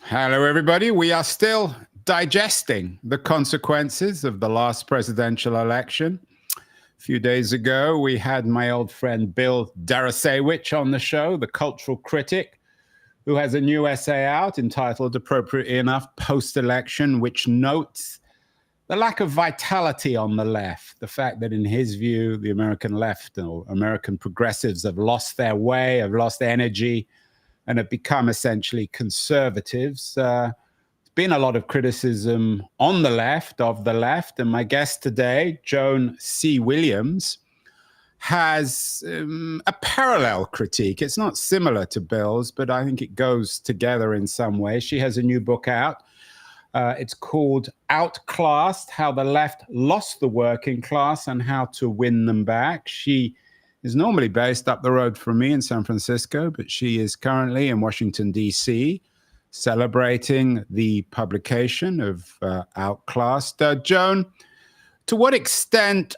Hello, everybody. We are still digesting the consequences of the last presidential election. A few days ago, we had my old friend Bill Darasewicz on the show, the cultural critic, who has a new essay out entitled, appropriately enough, Post-Election, which notes the lack of vitality on the left, the fact that in his view, the American left or American progressives have lost their way, have lost energy, and have become essentially conservatives. There's been a lot of criticism on the left, of the left, and my guest today, Joan C. Williams, has a parallel critique. It's not similar to Bill's, but I think it goes together in some way. She has a new book out. It's called Outclassed: How the Left Lost the Working Class and How to Win Them Back. She is normally based up the road from me in San Francisco, but she is currently in Washington, D.C., celebrating the publication of Outclassed. Joan, to what extent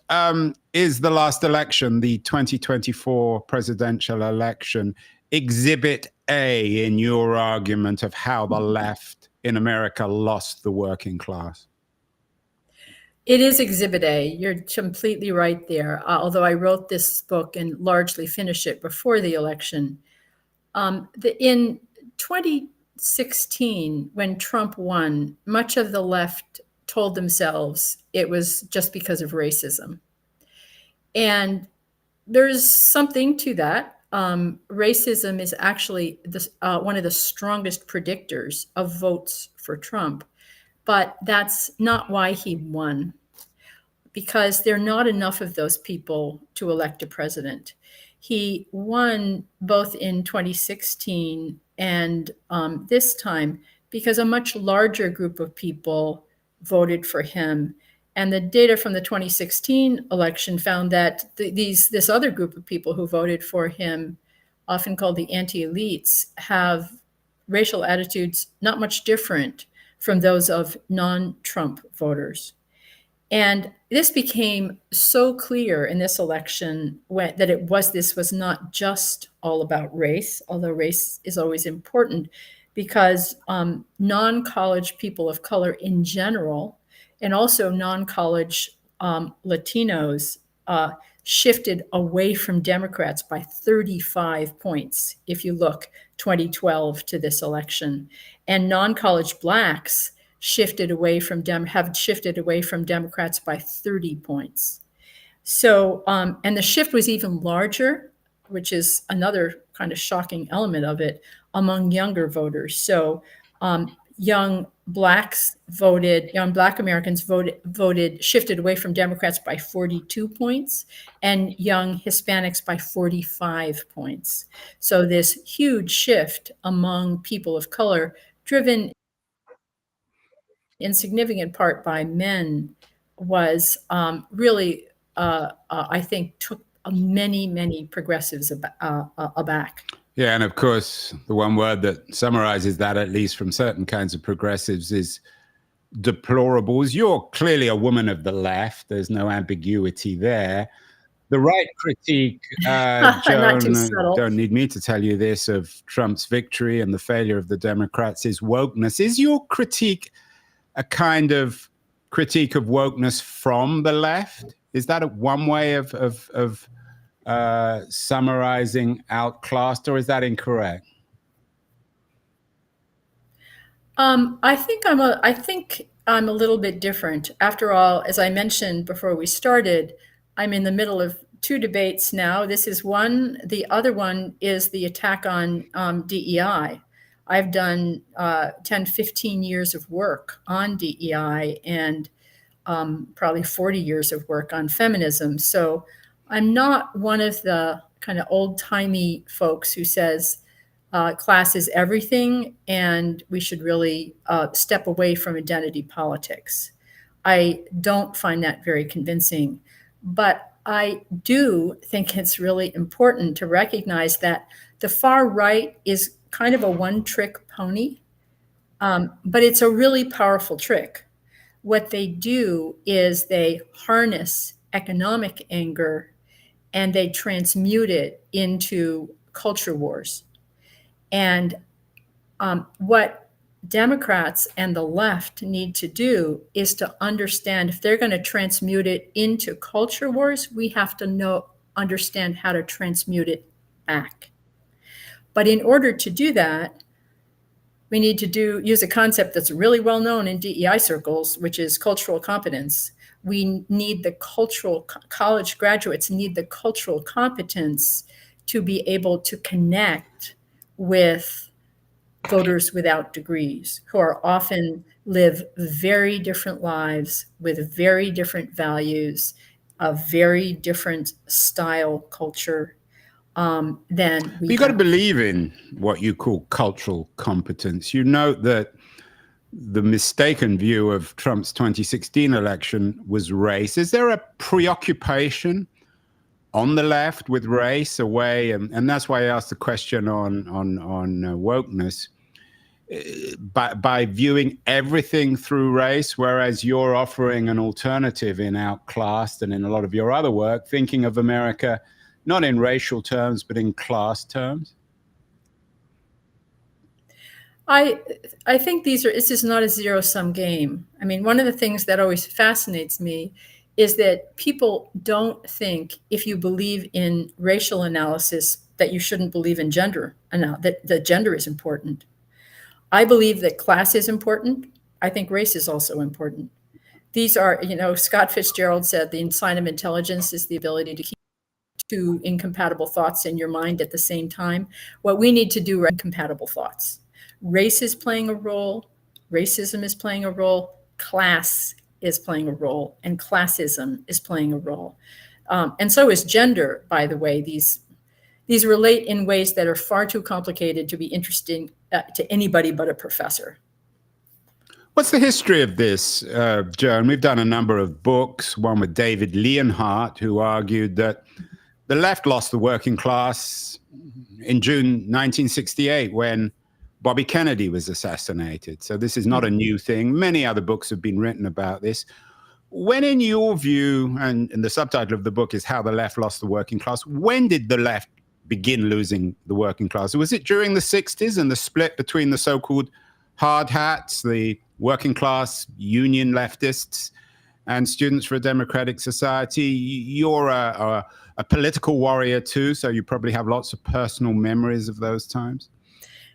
is the last election, the 2024 presidential election, exhibit A in your argument of how the left in America lost the working class? It is Exhibit A. You're completely right there. Although I wrote this book and largely finished it before the election. In 2016, when Trump won, much of the left told themselves it was just because of racism. And there's something to that. Racism is actually one of the strongest predictors of votes for Trump. But that's not why he won, because there are not enough of those people to elect a president. He won both in 2016 and this time because a much larger group of people voted for him. And the data from the 2016 election found that this other group of people who voted for him, often called the anti-elites, have racial attitudes not much different from those of non-Trump voters. And this became so clear in this election that this was not just all about race, although race is always important, because non-college people of color in general, and also non-college Latinos, shifted away from Democrats by 35 points, if you look 2012 to this election. And non-college Blacks have shifted away from Democrats by 30 points. So, and the shift was even larger, which is another kind of shocking element of it, among younger voters. So young Black Americans shifted away from Democrats by 42 points, and young Hispanics by 45 points. So this huge shift among people of color, driven in significant part by men, was really, I think, took many progressives aback. Yeah, and of course, the one word that summarizes that, at least from certain kinds of progressives, is deplorables. You're clearly a woman of the left. There's no ambiguity there. The right critique, Joan, don't need me to tell you this, of Trump's victory and the failure of the Democrats is wokeness. Is your critique a kind of critique of wokeness from the left? Is that one way of summarizing Outclassed, or is that incorrect? I think I'm a little bit different. After all, as I mentioned before we started, I'm in the middle of two debates now. This is one. The other one is the attack on DEI. I've done 10, 15 years of work on DEI and probably 40 years of work on feminism. So I'm not one of the kind of old-timey folks who says class is everything and we should really step away from identity politics. I don't find that very convincing, but I do think it's really important to recognize that the far right is kind of a one-trick pony, but it's a really powerful trick. What they do is they harness economic anger and they transmute it into culture wars. And what Democrats and the left need to do is to understand, if they're going to transmute it into culture wars, we have to understand how to transmute it back. But in order to do that, we need to use a concept that's really well known in DEI circles, which is cultural competence. We need college graduates need the cultural competence to be able to connect with voters without degrees, who are often live very different lives with very different values, a very different style culture than we You got to have. believe in what you call cultural competence. You note that the mistaken view of Trump's 2016 election was race. Is there a preoccupation on the left with race away? And that's why I asked the question on wokeness. By viewing everything through race, whereas you're offering an alternative in Outclassed and in a lot of your other work, thinking of America not in racial terms, but in class terms? I think this is not a zero-sum game. I mean, one of the things that always fascinates me is that people don't think, if you believe in racial analysis, that you shouldn't believe in gender, that gender is important. I believe that class is important. I think race is also important. These are, Scott Fitzgerald said the sign of intelligence is the ability to keep two incompatible thoughts in your mind at the same time. What we need to do are incompatible thoughts. Race is playing a role. Racism is playing a role. Class is playing a role. And classism is playing a role. And so is gender, by the way. These relate in ways that are far too complicated to be interesting to anybody but a professor. What's the history of this, Joan? We've done a number of books, one with David Leonhardt, who argued that the left lost the working class in June 1968 when Bobby Kennedy was assassinated. So this is not a new thing. Many other books have been written about this. When, in your view, and the subtitle of the book is How the Left Lost the Working Class, when did the left begin losing the working class? Was it during the 60s and the split between the so-called hard hats, the working class union leftists, and Students for a Democratic Society? You're a political warrior too, so you probably have lots of personal memories of those times.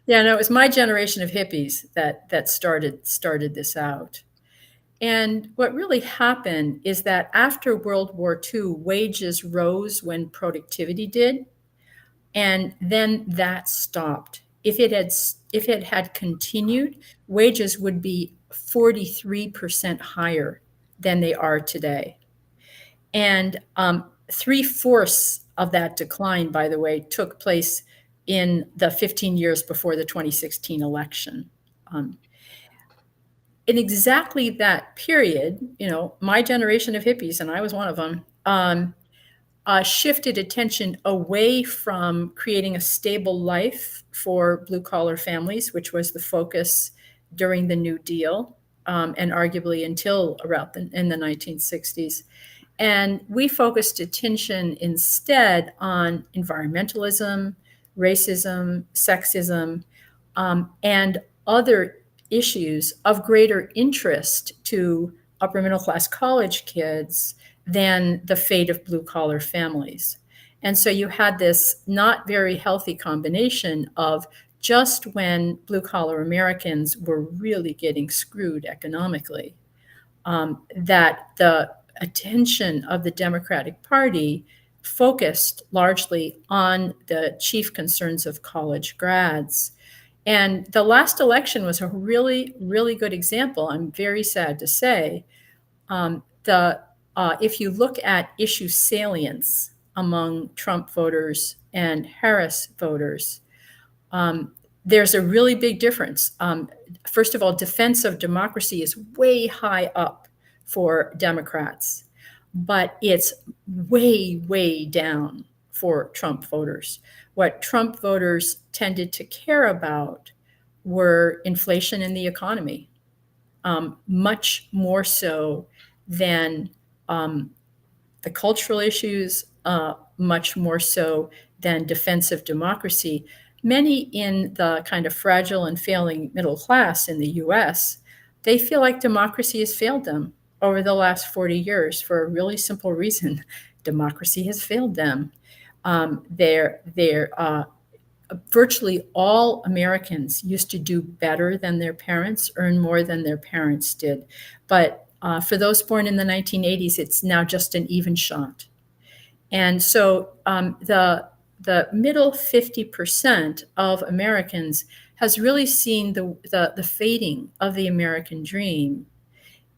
Yeah, no, it was my generation of hippies that started this out. And what really happened is that after World War II, wages rose when productivity did, and then that stopped. If it had continued, wages would be 43% higher than they are today. And 3/4 of that decline, by the way, took place in the 15 years before the 2016 election. In exactly that period, my generation of hippies, and I was one of them, shifted attention away from creating a stable life for blue-collar families, which was the focus during the New Deal, and arguably until around in the 1960s. And we focused attention instead on environmentalism, racism, sexism, and other issues of greater interest to upper middle class college kids than the fate of blue collar families. And so you had this not very healthy combination of just when blue collar Americans were really getting screwed economically, that the attention of the Democratic Party focused largely on the chief concerns of college grads. And the last election was a really, really good example. I'm very sad to say. If you look at issue salience among Trump voters and Harris voters, there's a really big difference. First of all, defense of democracy is way high up for Democrats, but it's way, way down for Trump voters. What Trump voters tended to care about were inflation and the economy, much more so than the cultural issues, much more so than defense of democracy. many in the kind of fragile and failing middle class in the US, they feel like democracy has failed them over the last 40 years for a really simple reason. Democracy has failed them. Virtually all Americans used to do better than their parents, earn more than their parents did. But for those born in the 1980s, it's now just an even shot. And so the middle 50% of Americans has really seen the fading of the American dream.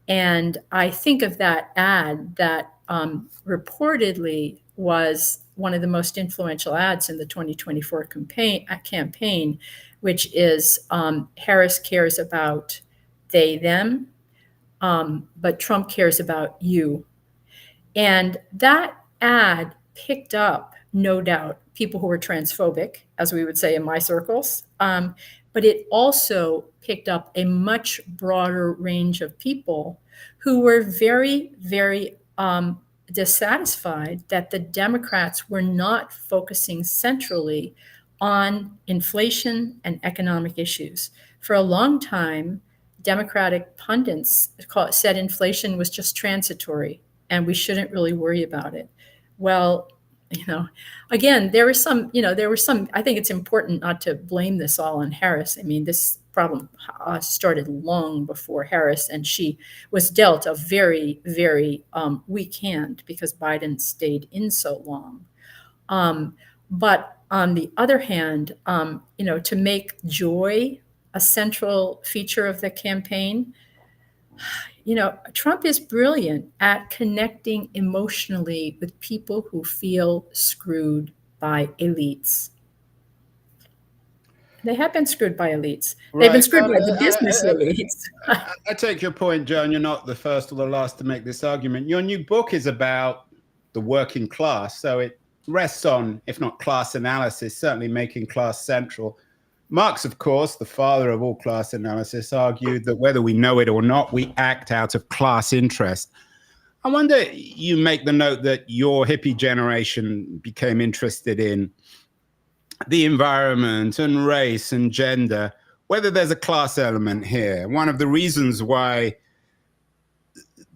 And I think of that ad that reportedly was one of the most influential ads in the 2024 campaign, which is Harris cares about they, them, but Trump cares about you. And that ad picked up, no doubt, people who were transphobic, as we would say in my circles, but it also picked up a much broader range of people who were very, very dissatisfied that the Democrats were not focusing centrally on inflation and economic issues. For a long time, Democratic pundits said inflation was just transitory and we shouldn't really worry about it. Well, again, there were some, I think it's important not to blame this all on Harris. I mean, this problem started long before Harris, and she was dealt a very, very weak hand because Biden stayed in so long. But on the other hand, to make joy a central feature of the campaign, Trump is brilliant at connecting emotionally with people who feel screwed by elites. They have been screwed by elites. Right. They've been screwed by the business elites. I take your point, Joan. You're not the first or the last to make this argument. Your new book is about the working class, so it rests on, if not class analysis, certainly making class central. Marx, of course, the father of all class analysis, argued that whether we know it or not, we act out of class interest. I wonder, you make the note that your hippie generation became interested in the environment and race and gender, whether there's a class element here. One of the reasons why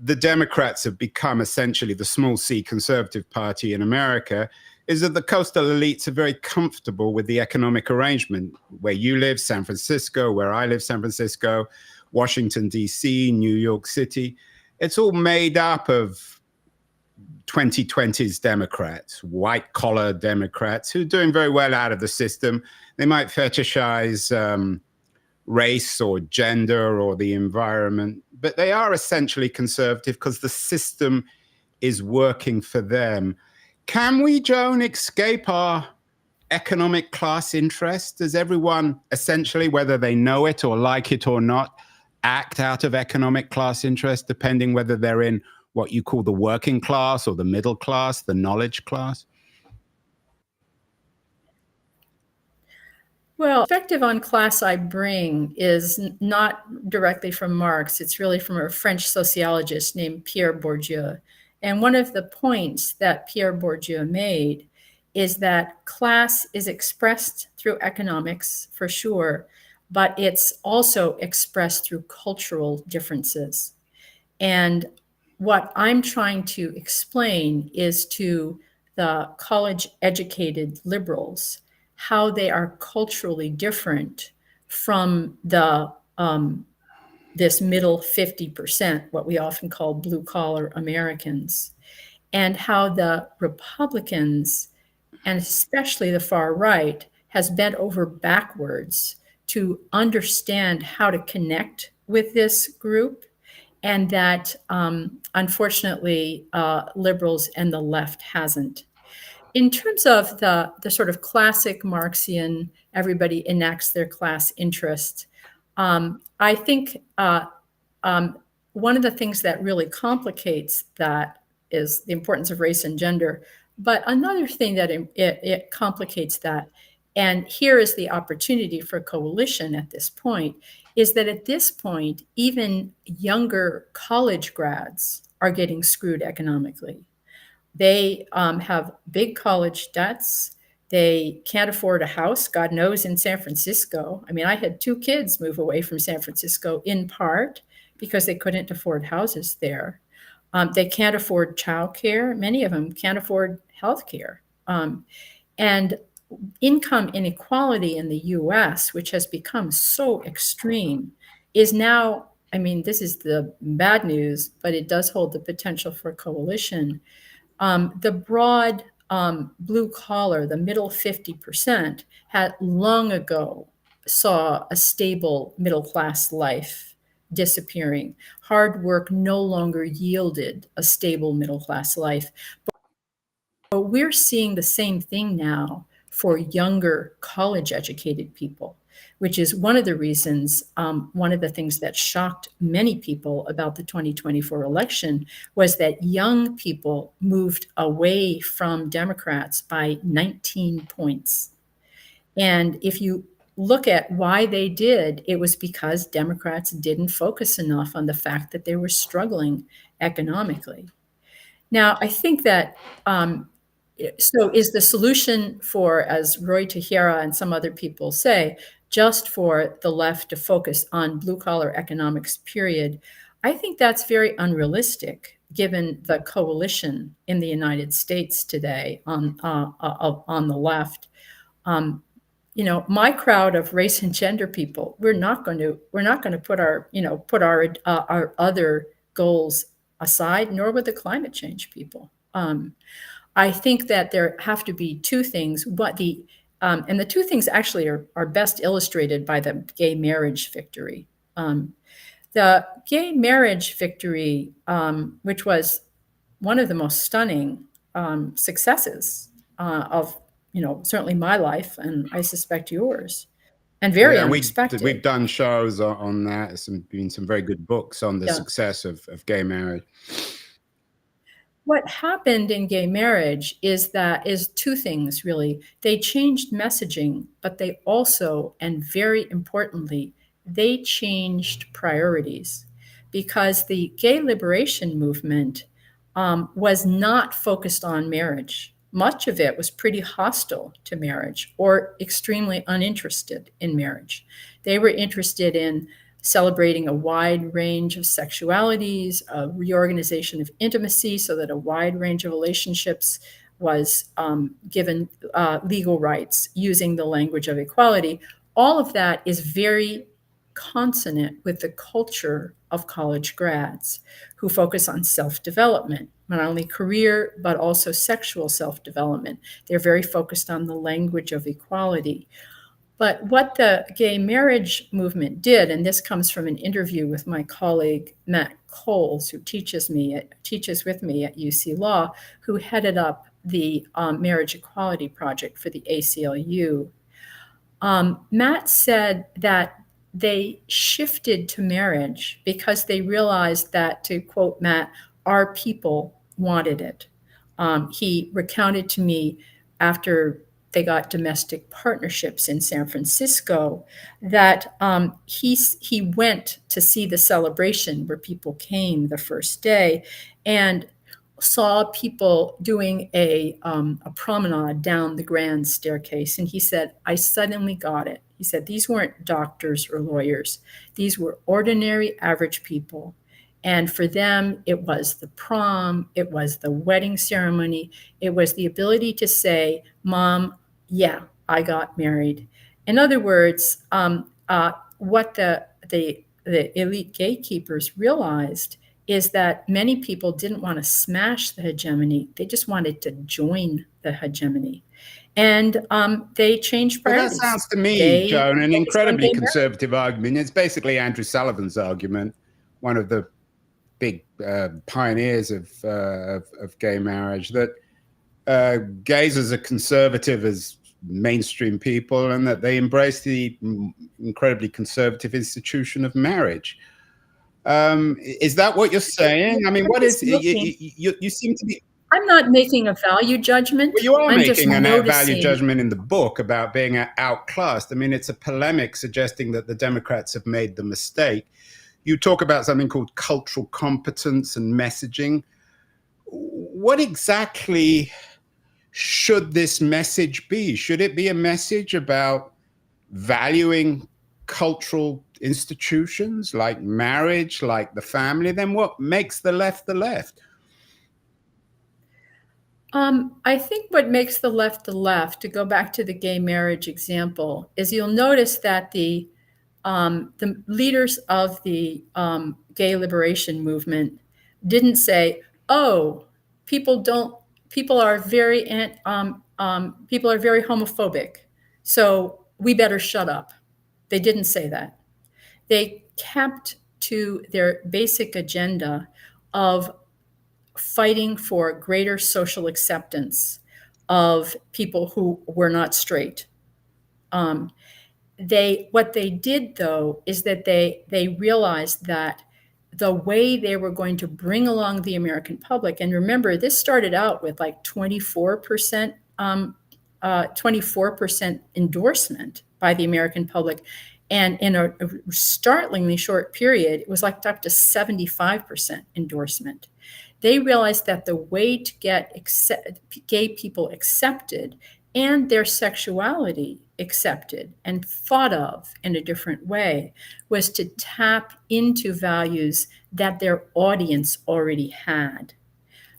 the Democrats have become essentially the small c conservative party in America is that the coastal elites are very comfortable with the economic arrangement. Where you live, San Francisco, where I live, San Francisco, Washington, D.C., New York City, it's all made up of 2020s Democrats, white-collar Democrats who are doing very well out of the system. They might fetishize race or gender or the environment, but they are essentially conservative because the system is working for them. Can we, Joan, escape our economic class interest? Does everyone essentially, whether they know it or like it or not, act out of economic class interest, depending whether they're in what you call the working class or the middle class, the knowledge class? Well, the perspective on class I bring is not directly from Marx. It's really from a French sociologist named Pierre Bourdieu. And one of the points that Pierre Bourdieu made is that class is expressed through economics, for sure, but it's also expressed through cultural differences. And what I'm trying to explain is to the college-educated liberals how they are culturally different from the this middle 50%, what we often call blue-collar Americans, and how the Republicans, and especially the far right, has bent over backwards to understand how to connect with this group, and that unfortunately liberals and the left hasn't. In terms of the sort of classic Marxian, everybody enacts their class interest, I think one of the things that really complicates that is the importance of race and gender. But another thing that it complicates that, and here is the opportunity for coalition at this point, is that at this point, even younger college grads are getting screwed economically. They have big college debts. They can't afford a house, God knows, in San Francisco. I mean, I had 2 kids move away from San Francisco in part because they couldn't afford houses there. They can't afford childcare. Many of them can't afford health care. And income inequality in the US, which has become so extreme, is now, I mean, this is the bad news, but it does hold the potential for coalition. The broad blue collar, the middle 50%, had long ago saw a stable middle class life disappearing. Hard work no longer yielded a stable middle class life. But we're seeing the same thing now for younger college educated people, which is one of the reasons, one of the things that shocked many people about the 2024 election was that young people moved away from Democrats by 19 points. And if you look at why they did, it was because Democrats didn't focus enough on the fact that they were struggling economically. Now, I think that so is the solution for, as Roy Tejera and some other people say, just for the left to focus on blue collar economics, period? I think that's very unrealistic given the coalition in the United States today on the left. My crowd of race and gender people, we're not going to put our other goals aside, nor would the climate change people. I think that there have to be 2 things, and the 2 things actually are best illustrated by the gay marriage victory. The gay marriage victory, which was one of the most stunning successes of certainly my life, and I suspect yours, and very unexpected. We've done shows on that. Been some very good books on the success of gay marriage. What happened in gay marriage is 2 things, really. They changed messaging, but they also, and very importantly, they changed priorities, because the gay liberation movement was not focused on marriage. Much of it was pretty hostile to marriage or extremely uninterested in marriage. They were interested in celebrating a wide range of sexualities, a reorganization of intimacy so that a wide range of relationships was given legal rights using the language of equality. All of that is very consonant with the culture of college grads who focus on self-development, not only career, but also sexual self-development. They're very focused on the language of equality. But what the gay marriage movement did, and this comes from an interview with my colleague Matt Coles, who teaches with me at UC Law, who headed up the Marriage Equality Project for the ACLU. Matt said that they shifted to marriage because they realized that, to quote Matt, our people wanted it. He recounted to me after they got domestic partnerships in San Francisco that he went to see the celebration where people came the first day and saw people doing a promenade down the grand staircase. And he said, I suddenly got it. He said, these weren't doctors or lawyers. These were ordinary, average people. And for them, it was the prom, it was the wedding ceremony, it was the ability to say, Mom, yeah, I got married. In other words, what the elite gatekeepers realized is that many people didn't want to smash the hegemony. They just wanted to join the hegemony. And they changed priorities. Well, that sounds to me, Joan, an incredibly conservative argument. It's basically Andrew Sullivan's argument, one of the big pioneers of gay marriage, that gays are conservative as mainstream people and that they embrace the incredibly conservative institution of marriage. Is that what you're saying? I mean, what is you seem to be... I'm not making a value judgment. Well, you are making a value judgment in the book about being outclassed. I mean, it's a polemic suggesting that the Democrats have made the mistake. You talk about something called cultural competence and messaging. What exactly should this message be? Should it be a message about valuing cultural institutions like marriage, like the family? Then what makes the left the left? I think what makes the left, to go back to the gay marriage example, is you'll notice that the leaders of the gay liberation movement didn't say, "Oh, people are very homophobic, so we better shut up." They didn't say that. They kept to their basic agenda of fighting for greater social acceptance of people who were not straight. What they did, though, is that they realized that the way they were going to bring along the American public, and remember, this started out with like 24% endorsement by the American public. And in a startlingly short period, it was like up to 75% endorsement. They realized that the way to get gay people accepted and their sexuality accepted and thought of in a different way was to tap into values that their audience already had.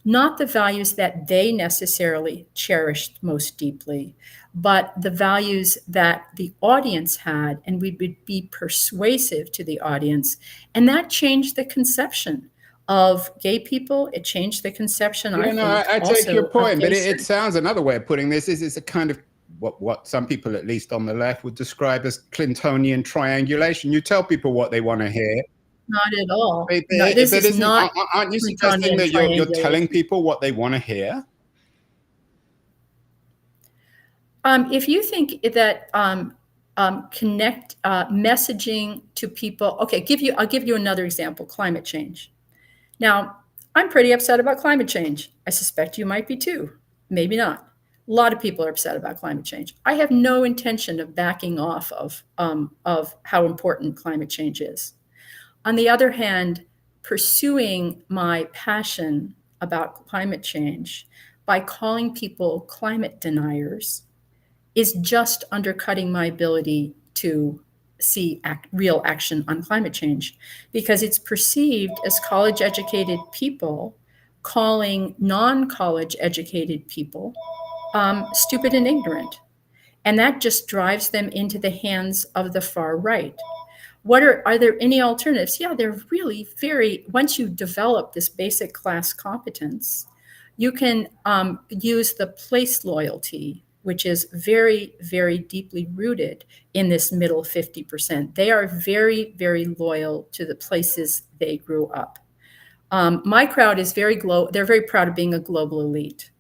Not the values that they necessarily cherished most deeply, but the values that the audience had, and we would be persuasive to the audience. And that changed the conception of gay people. It changed the conception, I take your point, but it sounds, another way of putting this is a kind of what some people, at least on the left, would describe as Clintonian triangulation. You tell people what they want to hear. Not at all. This is not. Aren't you suggesting that you're telling people what they want to hear? If you think that connect messaging to people, okay, I'll give you another example: climate change. Now, I'm pretty upset about climate change. I suspect you might be too. Maybe not. A lot of people are upset about climate change. I have no intention of backing off of how important climate change is. On the other hand, pursuing my passion about climate change by calling people climate deniers is just undercutting my ability to see real action on climate change, because it's perceived as college-educated people calling non-college educated people stupid and ignorant. And that just drives them into the hands of the far right. Are there any alternatives? Yeah, they're really once you develop this basic class competence, you can use the place loyalty, which is very, very deeply rooted in this middle 50%. They are very, very loyal to the places they grew up. My crowd is they're very proud of being a global elite,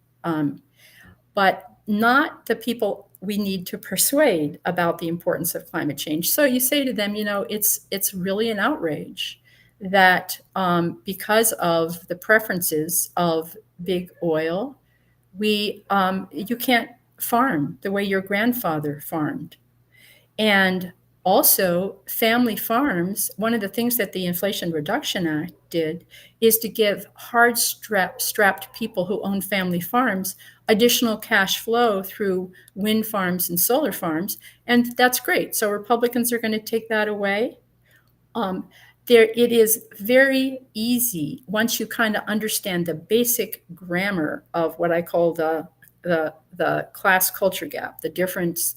but not the people we need to persuade about the importance of climate change. So you say to them, it's really an outrage that because of the preferences of big oil, you can't farm the way your grandfather farmed. And also, family farms, one of the things that the Inflation Reduction Act did is to give hard-strapped people who own family farms additional cash flow through wind farms and solar farms. And that's great. So Republicans are going to take that away. It is very easy, once you kind of understand the basic grammar of what I call the class culture gap, the difference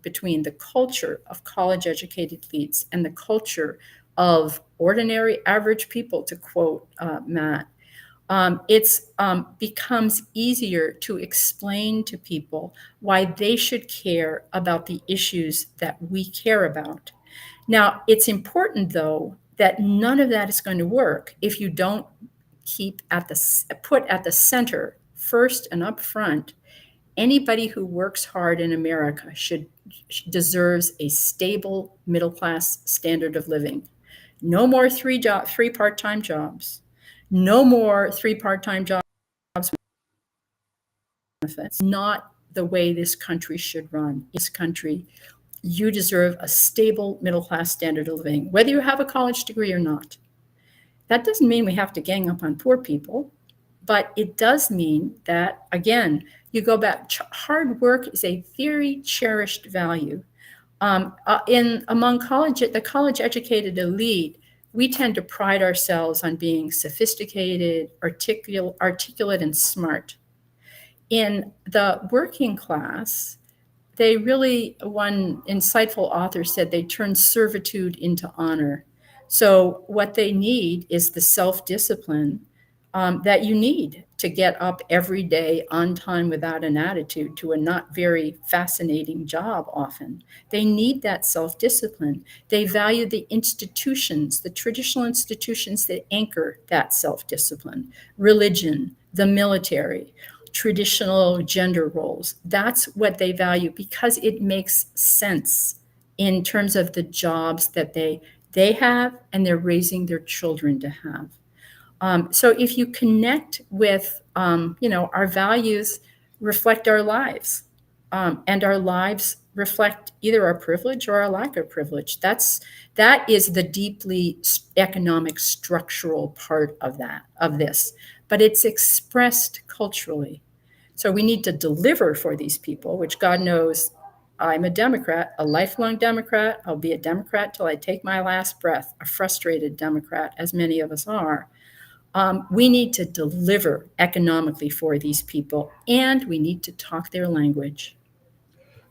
between the culture of college-educated elites and the culture of ordinary average people, to quote Matt. It becomes easier to explain to people why they should care about the issues that we care about. Now, it's important, though, that none of that is going to work if you don't put at the center, first and up front, anybody who works hard in America deserves a stable middle-class standard of living. No more three part-time jobs. No more 3 part-time jobs. It's not the way this country should run. This country, you deserve a stable middle-class standard of living, whether you have a college degree or not. That doesn't mean we have to gang up on poor people, but it does mean that, again, You go back, hard work is a very cherished value. Among the college educated elite, we tend to pride ourselves on being sophisticated, articulate, and smart. In the working class, one insightful author said they turn servitude into honor. So what they need is the self-discipline that you need to get up every day on time without an attitude to a not very fascinating job often. They need that self-discipline. They value the institutions, the traditional institutions that anchor that self-discipline, religion, the military, traditional gender roles. That's what they value because it makes sense in terms of the jobs that they have and they're raising their children to have. So if you connect with, our values reflect our lives, and our lives reflect either our privilege or our lack of privilege. That is the deeply economic structural part of this, but it's expressed culturally. So we need to deliver for these people, which God knows I'm a Democrat, a lifelong Democrat. I'll be a Democrat till I take my last breath, a frustrated Democrat, as many of us are. We need to deliver economically for these people, and we need to talk their language.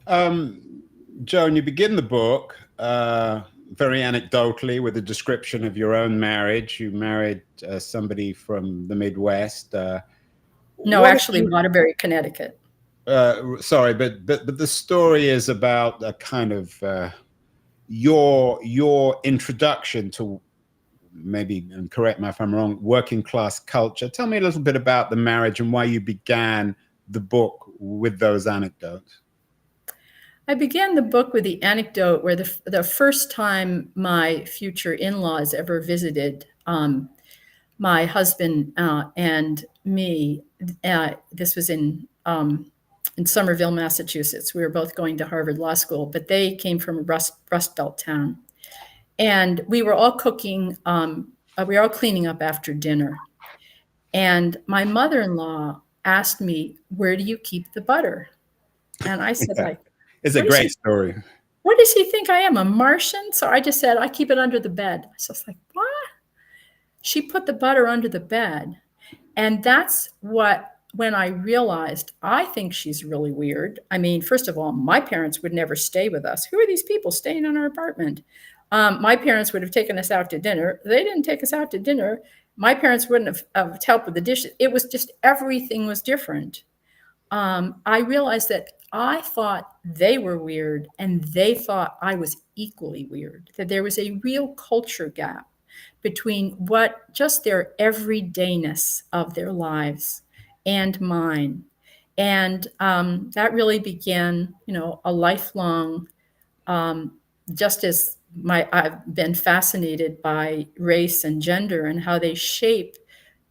Joan, you begin the book very anecdotally with a description of your own marriage. You married somebody from the Midwest. No, actually, Waterbury, Connecticut. Sorry, but the story is about a kind of your introduction to, maybe, and correct me if I'm wrong, working class culture. Tell me a little bit about the marriage and why you began the book with those anecdotes. I began the book with the anecdote where the first time my future in-laws ever visited my husband and me, this was in Somerville, Massachusetts. We were both going to Harvard Law School, but they came from a Rust Belt town. And we were all cooking, we were all cleaning up after dinner. And my mother-in-law asked me, "Where do you keep the butter?" And I said, like, it's a great story. What does he think I am, a Martian? So I just said, "I keep it under the bed." So I was like, what? She put the butter under the bed. And that's when I realized, I think she's really weird. I mean, first of all, my parents would never stay with us. Who are these people staying in our apartment? My parents would have taken us out to dinner. They didn't take us out to dinner. My parents wouldn't have helped with the dishes. It was just, everything was different. I realized that I thought they were weird and they thought I was equally weird, that there was a real culture gap between just their everydayness of their lives and mine. And that really began, a lifelong, just as I've been fascinated by race and gender and how they shape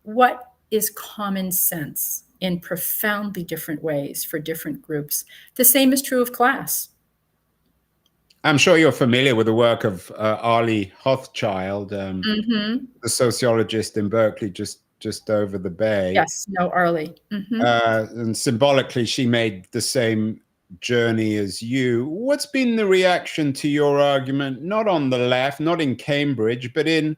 what is common sense in profoundly different ways for different groups. The same is true of class. I'm sure you're familiar with the work of Arlie Hochschild, the sociologist in Berkeley, just over the bay. Yes, no, Arlie. And symbolically, she made the same journey as you. What's been the reaction to your argument, not on the left, not in Cambridge, but in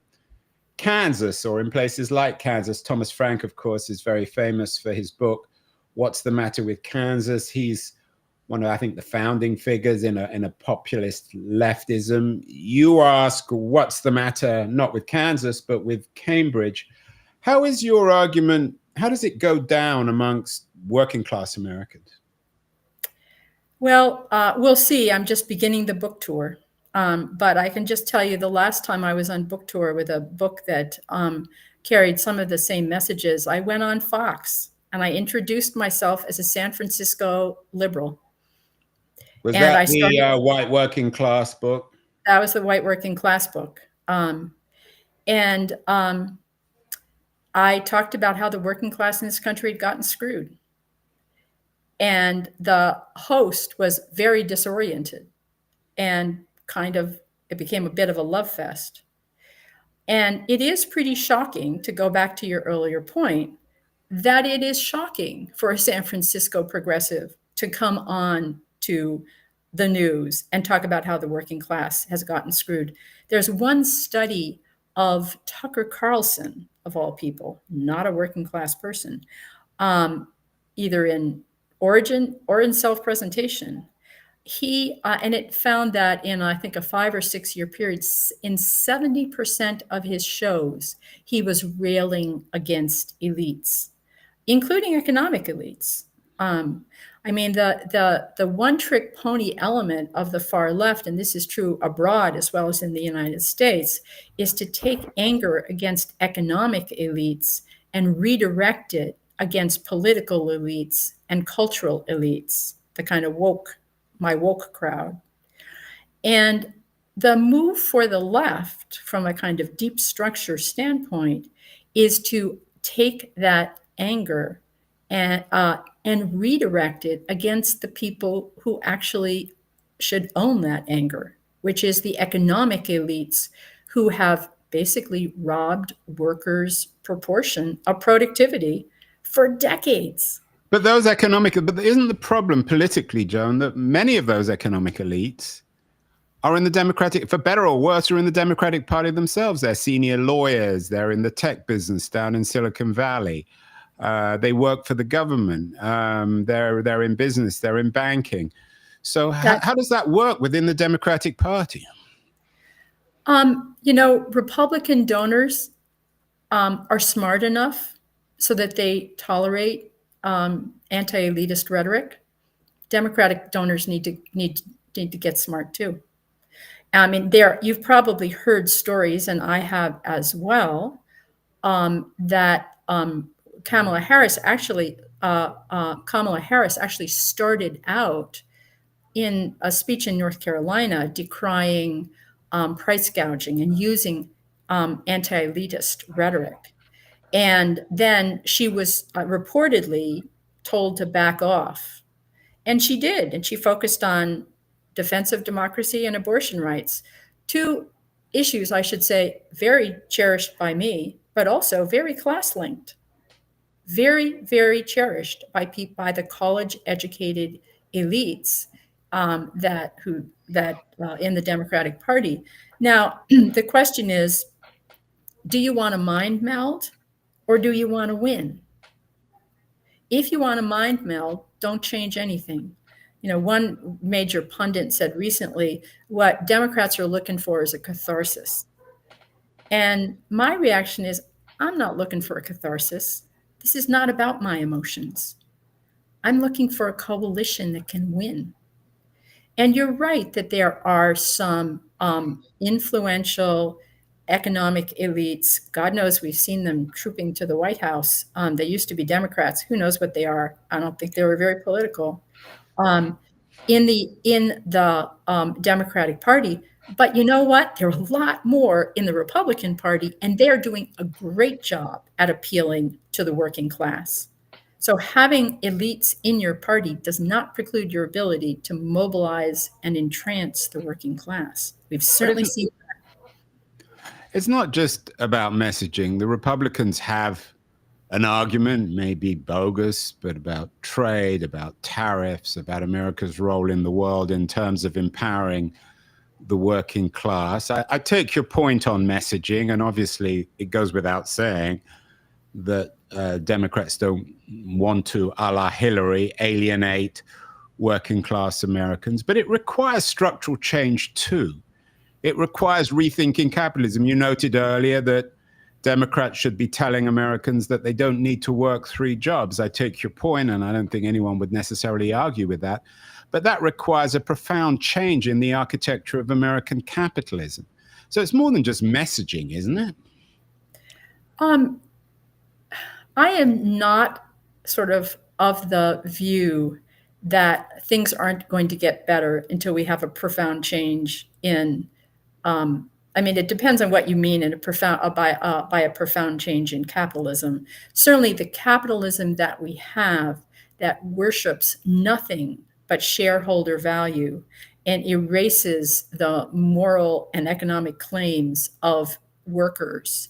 Kansas or in places like Kansas? Thomas Frank, of course, is very famous for his book, What's the Matter with Kansas? He's one of, I think, the founding figures in a populist leftism. You ask, what's the matter, not with Kansas, but with Cambridge? How is your argument, how does it go down amongst working class Americans? Well, we'll see. I'm just beginning the book tour. But I can just tell you, the last time I was on book tour with a book that carried some of the same messages, I went on Fox and I introduced myself as a San Francisco liberal. Was that the white working class book? That was the white working class book. And I talked about how the working class in this country had gotten screwed. And the host was very disoriented and it became a bit of a love fest. And it is pretty shocking, to go back to your earlier point, that it is shocking for a San Francisco progressive to come on to the news and talk about how the working class has gotten screwed. There's one study of Tucker Carlson, of all people, not a working class person, either in origin or in self-presentation. And it found that in, I think, a 5 or 6 year period, in 70% of his shows, he was railing against elites, including economic elites. I mean, the one trick pony element of the far left, and this is true abroad as well as in the United States, is to take anger against economic elites and redirect it against political elites and cultural elites, the kind of my woke crowd. And the move for the left, from a kind of deep structure standpoint, is to take that anger and redirect it against the people who actually should own that anger, which is the economic elites who have basically robbed workers' proportion of productivity for decades. But isn't the problem politically, Joan, that many of those economic elites are in the Democratic, for better or worse, are in the Democratic Party themselves. They're senior lawyers. They're in the tech business down in Silicon Valley. They work for the government. They're in business. They're in banking. So how does that work within the Democratic Party? Republican donors are smart enough so that they tolerate anti-elitist rhetoric. Democratic donors need to get smart too. I mean, you've probably heard stories, and I have as well, that Kamala Harris actually started out in a speech in North Carolina decrying price gouging and using anti-elitist rhetoric. And then she was reportedly told to back off. And she did. And she focused on defense of democracy and abortion rights, two issues, I should say, very cherished by me, but also very class-linked. Very, very cherished by the college-educated elites that in the Democratic Party. Now, the question is, do you want to mind meld or do you want to win? If you want to mind meld, don't change anything. One major pundit said recently, what Democrats are looking for is a catharsis. And my reaction is, I'm not looking for a catharsis. This is not about my emotions. I'm looking for a coalition that can win. And you're right that there are some influential economic elites. God knows we've seen them trooping to the White House. They used to be Democrats. Who knows what they are? I don't think they were very political in the Democratic Party. But you know what? There are a lot more in the Republican Party, and they're doing a great job at appealing to the working class. So having elites in your party does not preclude your ability to mobilize and entrance the working class. We've certainly seen that. It's not just about messaging. The Republicans have an argument, maybe bogus, but about trade, about tariffs, about America's role in the world in terms of empowering the working class. I take your point on messaging, and obviously it goes without saying that Democrats don't want to, a la Hillary, alienate working class Americans, but it requires structural change too. It requires rethinking capitalism. You noted earlier that Democrats should be telling Americans that they don't need to work 3 jobs. I take your point, and I don't think anyone would necessarily argue with that. But that requires a profound change in the architecture of American capitalism. So it's more than just messaging, isn't it? I am not sort of the view that things aren't going to get better until we have a profound change in, it depends on what you mean in by a profound change in capitalism. Certainly the capitalism that we have that worships nothing but shareholder value and erases the moral and economic claims of workers.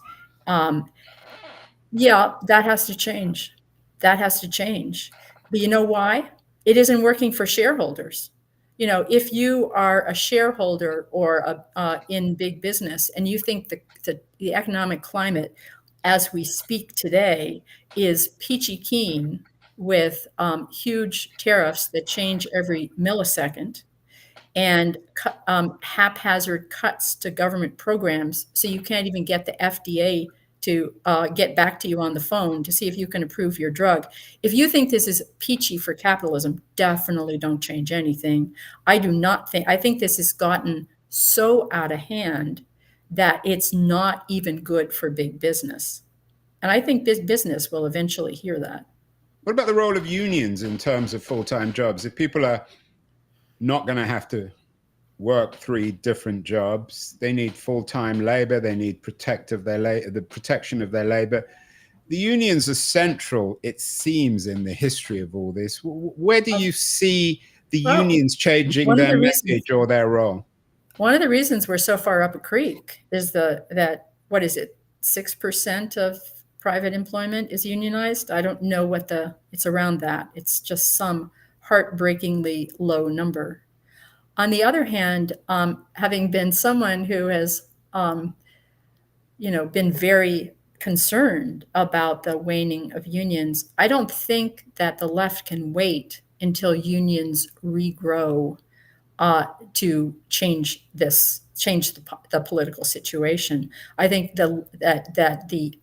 Yeah, that has to change. That has to change. But you know why? It isn't working for shareholders. You know, if you are a shareholder or in big business and you think the economic climate as we speak today is peachy keen with huge tariffs that change every millisecond, and haphazard cuts to government programs, so you can't even get the FDA to get back to you on the phone to see if you can approve your drug. If you think this is peachy for capitalism, definitely don't change anything. I do not think, I think this has gotten so out of hand that it's not even good for big business. And I think business will eventually hear that. What about the role of unions in terms of full-time jobs? If people are not going to have to work 3 different jobs, they need full-time labor, they need the protection of their labor. The unions are central, it seems, in the history of all this. Where do you see the unions changing their message or their role? One of the reasons we're so far up a creek is that what is it, 6% of private employment is unionized? I don't know what it's around that. It's just some heartbreakingly low number. On the other hand, having been someone who has, been very concerned about the waning of unions, I don't think that the left can wait until unions regrow to change the political situation. I think that the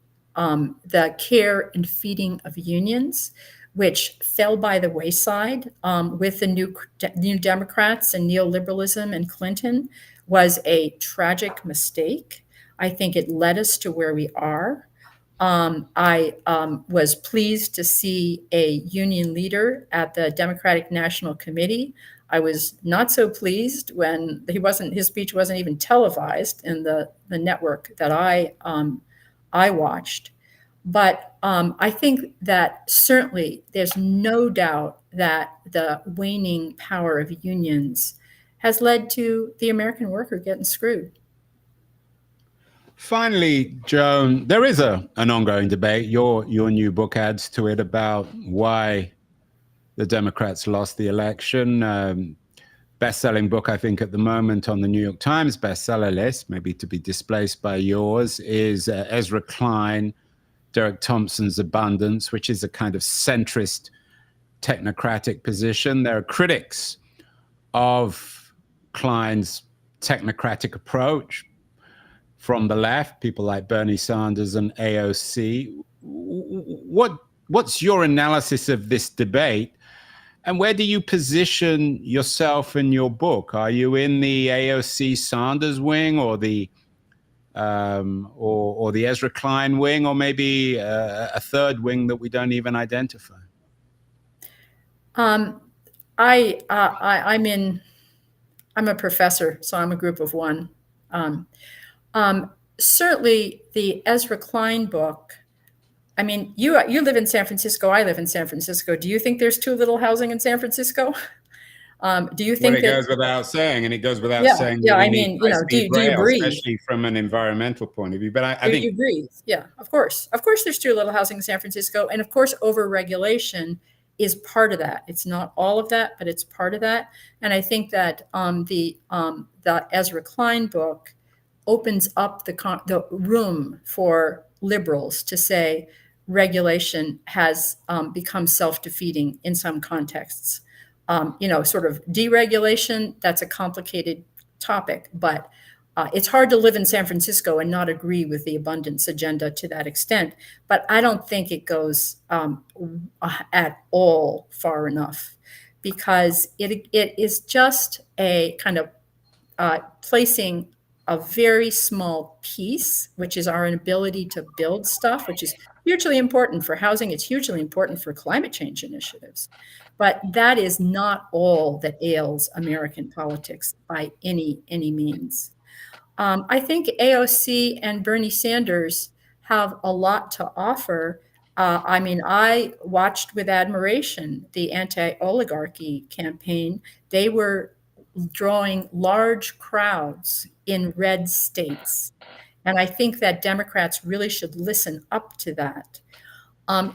care and feeding of unions, which fell by the wayside with the new Democrats and neoliberalism and Clinton, was a tragic mistake. I think it led us to where we are. I was pleased to see a union leader at the Democratic National Committee. I was not so pleased when his speech wasn't even televised in the network that I watched. But I think that certainly there's no doubt that the waning power of unions has led to the American worker getting screwed. Finally, Joan, there is an ongoing debate. Your new book adds to it about why the Democrats lost the election. Best-selling book, I think, at the moment on the New York Times bestseller list, maybe to be displaced by yours, is Ezra Klein, Derek Thompson's Abundance, which is a kind of centrist technocratic position. There are critics of Klein's technocratic approach from the left, people like Bernie Sanders and AOC. What's your analysis of this debate? And where do you position yourself in your book? Are you in the AOC Sanders wing, or the Ezra Klein wing, or maybe a third wing that we don't even identify? I'm a professor, so I'm a group of one. Certainly, the Ezra Klein book. I mean, you live in San Francisco. I live in San Francisco. Do you think there's too little housing in San Francisco? Do you think it goes without saying, and it goes without saying. Yeah, I mean, do you breathe? Especially from an environmental point of view. But I think you breathe. Yeah, of course, there's too little housing in San Francisco, and of course, overregulation is part of that. It's not all of that, but it's part of that. And I think that the Ezra Klein book opens up the room for liberals to say regulation has become self-defeating in some contexts. Sort of deregulation, that's a complicated topic, but it's hard to live in San Francisco and not agree with the abundance agenda to that extent. But I don't think it goes at all far enough, because it is just a kind of placing a very small piece, which is our ability to build stuff, which is hugely important for housing. It's hugely important for climate change initiatives. But that is not all that ails American politics by any means. I think AOC and Bernie Sanders have a lot to offer. I watched with admiration the anti-oligarchy campaign. They were drawing large crowds in red states. And I think that Democrats really should listen up to that.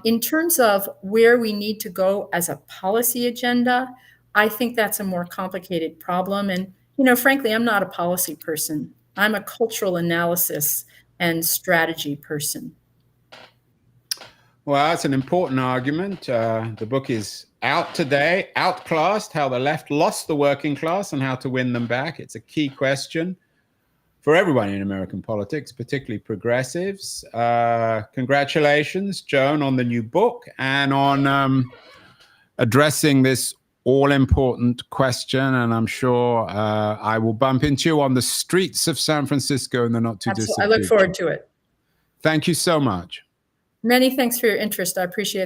In terms of where we need to go as a policy agenda, I think that's a more complicated problem. And, frankly, I'm not a policy person. I'm a cultural analysis and strategy person. Well, that's an important argument. The book is out today, Outclassed: How the Left Lost the Working Class and How to Win Them Back. It's a key question for everyone in American politics, particularly progressives. Congratulations, Joan, on the new book and on addressing this all-important question. And I'm sure I will bump into you on the streets of San Francisco in the not-too-distant future. I look forward to it. Thank you so much. Many thanks for your interest. I appreciate it.